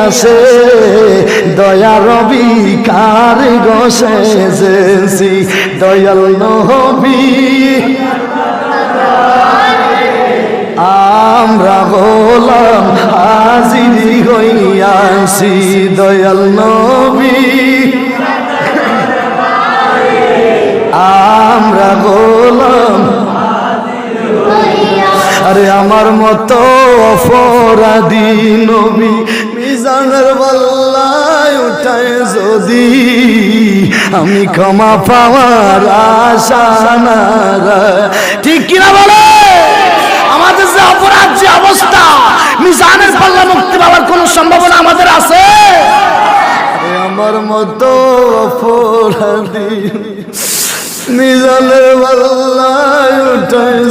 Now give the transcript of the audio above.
আসে দয়ার ভিখার গোসেছি দয়াল নবী আমরা গোলাম হাজির হইয়াছি দয়াল নবী আমরা গোলাম আরে আমার মতো অপরাধী নবী মিজানের পাল্লায় উঠায় যদি আমি ক্ষমা পাওয়ার আশা না ঠিক কিনা বলে আমাদের যে অপরাধ যে অবস্থা মিজানের পাল্লা মুক্তি পাওয়ার কোন সম্ভাবনা আমাদের আছে আমার মতো অপরাধী মিজানের পাল্লায় উঠায়